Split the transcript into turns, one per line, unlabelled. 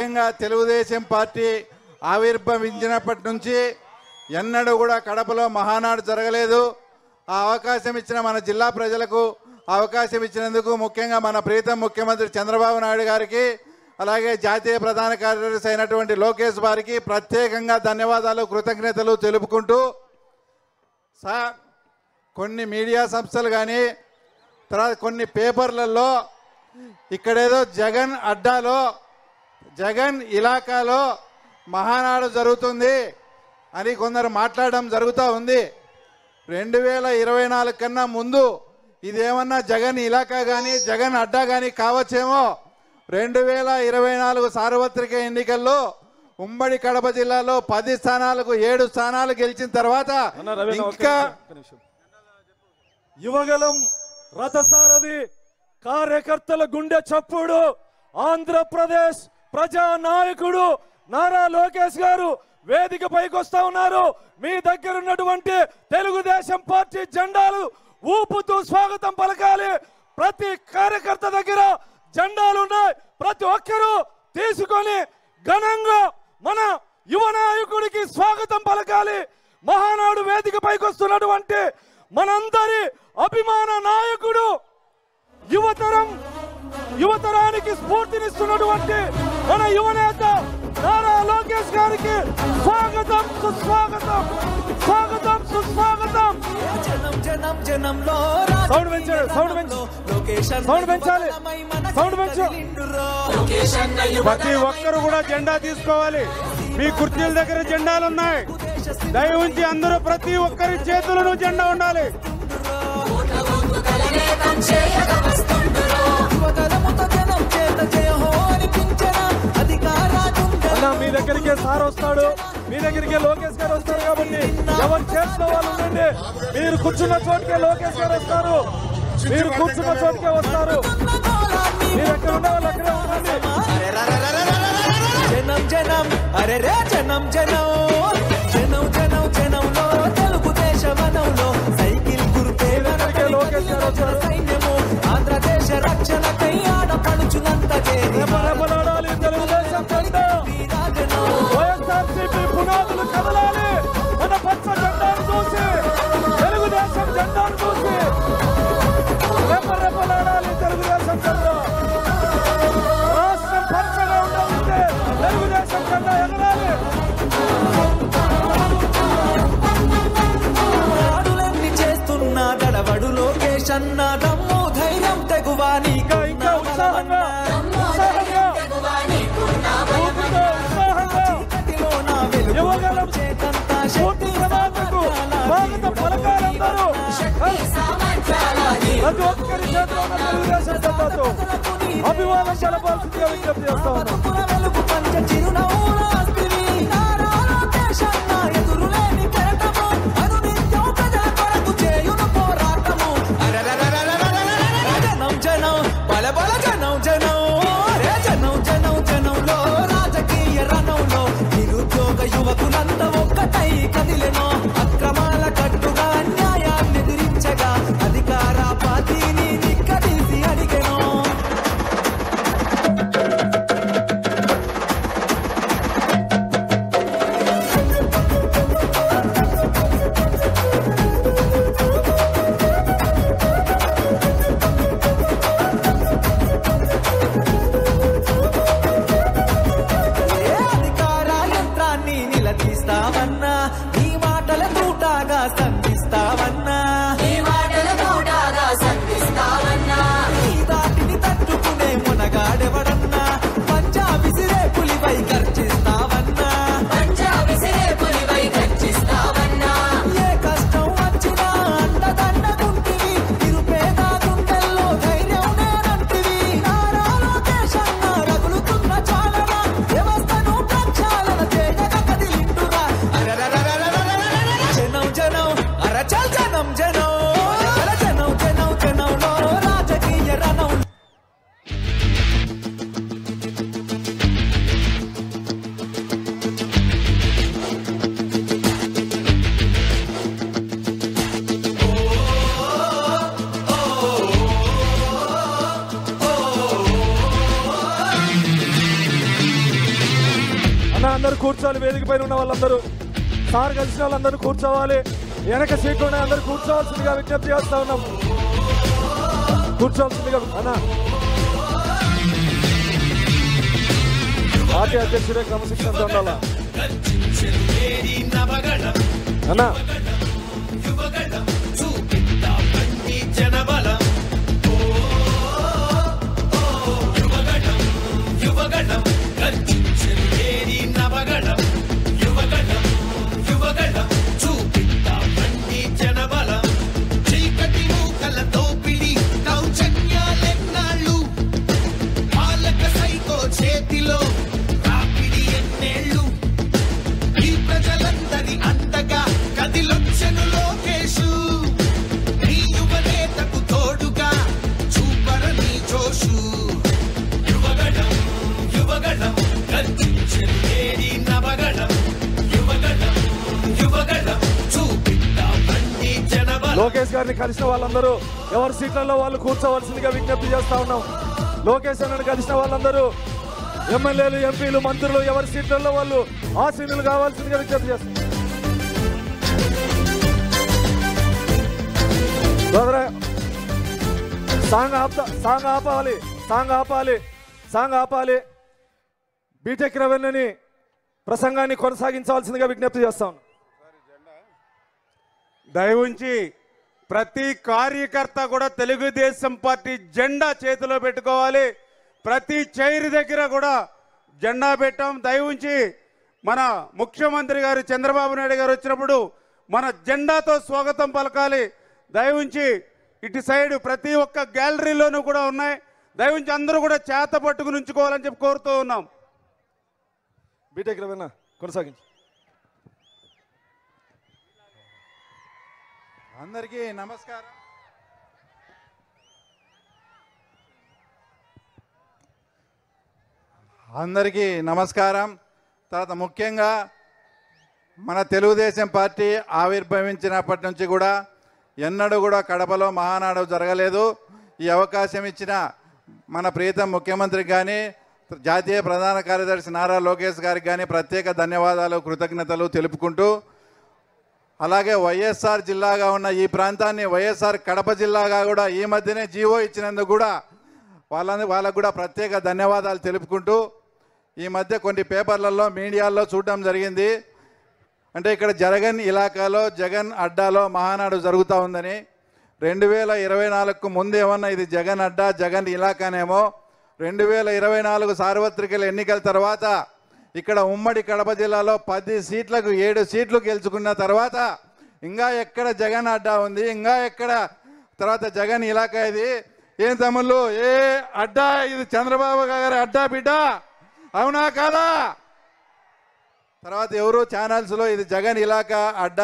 ముఖ్యంగా తెలుగుదేశం పార్టీ ఆవిర్భవించినప్పటి నుంచి ఎన్నడూ కూడా కడపలో మహానాడు జరగలేదు. ఆ అవకాశం ఇచ్చిన మన జిల్లా ప్రజలకు అవకాశం ఇచ్చినందుకు ముఖ్యంగా మన ప్రీతం ముఖ్యమంత్రి చంద్రబాబు నాయుడు గారికి, అలాగే జాతీయ ప్రధాన కార్యదర్శి అయినటువంటి లోకేష్ గారికి ప్రత్యేకంగా ధన్యవాదాలు, కృతజ్ఞతలు తెలుపుకుంటూ, సార్ కొన్ని మీడియా సంస్థలు కానీ తర్వాత కొన్ని పేపర్లలో ఇక్కడేదో జగన్ అడ్డాలో జగన్ ఇలాకాలో మహానాడు జరుగుతుంది అని కొందరు మాట్లాడడం జరుగుతూ ఉంది. 2024 కన్నా ముందు ఇదేమన్నా జగన్ ఇలాకా కానీ జగన్ అడ్డా కానీ కావచ్చేమో. 2024 సార్వత్రిక ఎన్నికల్లో ఉమ్మడి కడప జిల్లాలో 10 స్థానాలకు 7 స్థానాలు గెలిచిన తర్వాత ఇంకా
యువగలం రథసారథి కార్యకర్తల గుండె చప్పుడు ఆంధ్రప్రదేశ్ ప్రజా నాయకుడు నారా లోకేష్ గారు వేదిక పైకి వస్తా ఉన్నారు. మీ దగ్గర ఉన్నటువంటి తెలుగుదేశం పార్టీ జెండాలు ఊపుతూ స్వాగతం పలకాలి. ప్రతి కార్యకర్త దగ్గర జెండాలు ఉన్నాయి. ప్రతి ఒక్కరూ తీసుకొని ఘనంగా మన యువ నాయకుడికి స్వాగతం పలకాలి. మహానాడు వేదిక పైకి వస్తున్నటువంటి మనందరి అభిమాన నాయకుడు, యువతరానికి స్ఫూర్తినిస్తున్నటువంటి మన యువనేత నారా లోకేష్ గారికి స్వాగతం, సుస్వాగతం, స్వాగతం, సుస్వాగతం. సౌండ్ పెంచాలి, సౌండ్ పెంచాలి, సౌండ్ పెంచు. ప్రతి ఒక్కరు కూడా జెండా తీసుకోవాలి. మీ కుర్చీల దగ్గర జెండాలు ఉన్నాయి. దయ ఉంచి అందరూ ప్రతి ఒక్కరి చేతులను జెండా ఉండాలి. మీ దగ్గరికి సార్ వస్తాడు, మీ దగ్గరికి లోకేష్ గారు వస్తారు. కాబట్టి ఎవరు చేతిలో వాళ్ళు ఉండండి. మీరు కూర్చున్న చోటుకే లోకేష్ గారు వస్తారు. మీరు కూర్చున్న చోటుకే వస్తారు. మీరు ఎక్కడ ఉండే వాళ్ళు అక్కడే ఉండండి.
జనం జనం అరే రే జనం జనం జనం జనం జనంలో తెలుగుదేశ వనంలో సైకిల్ గుర్తే
లోకేష్ గారు వచ్చారు.
సైన్యము ఆంధ్రదేశ రక్షణకై ఆడపడుచునంత
రెపరెపలాడాలి తెలుగుదేశం జెండా. వైఎస్ఆర్సీపీ పునాదులు కదలాలి. మన పచ్చ జెండాను చూసి, తెలుగుదేశం జెండాను చూసి రెపరెపలాడాలి తెలుగుదేశం జెండా. రాష్ట్రం పచ్చగా ఉండాలంటే తెలుగుదేశం జెండా ఎగరాలి.
ఆడులన్నీ చేస్తున్న దడవడు లోకేష్ అన్న దమ్ము ధైర్యం తెగువాని
ఇంకా ఉత్సాహంగా యువగలం పూర్తి సమాజకు స్వాగతం పలకాలందరూ. ప్రతి ఒక్కరి చేతిలో ఉన్న తెలుగుదేశం జెండాతో అభిమానం తెలపాల్సిందిగా విజ్ఞప్తి చేస్తా ఉన్నాం.
యువకులంత ఒక్కటై కదిలెనో అక్రమాల కట్టుగా న్యాయాన్ని ఎదిరించగా అధికార పార్టీని నిక్కదీసి అడిగెనో.
అన్న అందరూ కూర్చోవాలి, వేదిక పైన ఉన్న వాళ్ళందరూ, సార్ కలిసిన వాళ్ళందరూ కూర్చోవాలి, వెనక సీట్లు ఉన్నాయి అందరూ కూర్చోవాల్సిందిగా విజ్ఞప్తి చేస్తా ఉన్నాం. కూర్చోవాల్సిందిగా అన్న పార్టీ అధ్యక్షుడే క్రమశిక్షణతో ఉండాలా అన్నా. లోకేష్ గారిని కలిసిన వాళ్ళందరూ ఎవరి సీట్లలో వాళ్ళు కూర్చోవలసిందిగా విజ్ఞప్తి చేస్తా ఉన్నాం. లోకేష్ అన్నని కలిసిన వాళ్ళందరూ ఎమ్మెల్యేలు, ఎంపీలు, మంత్రులు ఎవరి సీట్లలో వాళ్ళు ఆసీనులు కావాల్సిందిగా విజ్ఞప్తి చేస్తాం. సాంగ్ ఆపాలి. బీటెక్ రవీణ్ని ప్రసంగాన్ని కొనసాగించవలసిందిగా విజ్ఞప్తి చేస్తాం.
దయవుంచి ప్రతి కార్యకర్త కూడా తెలుగుదేశం పార్టీ జెండా చేతిలో పెట్టుకోవాలి. ప్రతి చైర్ దగ్గర కూడా జెండా పెట్టాం. దయవుంచి మన ముఖ్యమంత్రి గారు చంద్రబాబు నాయుడు గారు వచ్చినప్పుడు మన జెండాతో స్వాగతం పలకాలి. దయవుంచి ఇటు సైడ్ ప్రతి ఒక్క గ్యాలరీలోనూ కూడా ఉన్నాయి. దయవుంచి అందరూ కూడా చేత పట్టుకుని ఉంచుకోవాలని చెప్పి కోరుతూ ఉన్నాం.
బీటెక్ రవీణ కొనసాగించు.
అందరికీ నమస్కారం. తర్వాత ముఖ్యంగా మన తెలుగుదేశం పార్టీ ఆవిర్భవించినప్పటి నుంచి కూడా ఎన్నడూ కూడా కడపలో మహానాడు జరగలేదు. ఈ అవకాశం ఇచ్చిన మన ప్రీతం ముఖ్యమంత్రికి కానీ, జాతీయ ప్రధాన కార్యదర్శి నారా లోకేష్ గారికి కానీ ప్రత్యేక ధన్యవాదాలు, కృతజ్ఞతలు తెలుపుకుంటూ, అలాగే వైఎస్ఆర్ జిల్లాగా ఉన్న ఈ ప్రాంతాన్ని వైఎస్ఆర్ కడప జిల్లాగా కూడా ఈ మధ్యనే జీవో ఇచ్చినందుకు కూడా వాళ్ళకు కూడా ప్రత్యేక ధన్యవాదాలు తెలుపుకుంటూ, ఈ మధ్య కొన్ని పేపర్లలో, మీడియాల్లో చూడడం జరిగింది. అంటే ఇక్కడ జగన్ ఇలాకాలో, జగన్ అడ్డాలో మహానాడు జరుగుతూ ఉందని. 2024కు ముందు ఏమన్నా ఇది జగన్ అడ్డా, జగన్ ఇలాకానేమో. 2024 సార్వత్రిక ఎన్నికల తర్వాత ఇక్కడ ఉమ్మడి కడప జిల్లాలో 10 సీట్లకు 7 సీట్లు గెలుచుకున్న తర్వాత ఇంకా ఎక్కడ జగన్ అడ్డా ఉంది, ఇంకా ఎక్కడ తర్వాత జగన్ ఇలాకా ఇది? ఏం తమ్ముళ్ళు, ఏ అడ్డా ఇది? చంద్రబాబు గారి అడ్డా బిడ్డ, అవునా కాదా? తర్వాత ఎవరు ఛానల్స్లో ఇది జగన్ ఇలాకా అడ్డా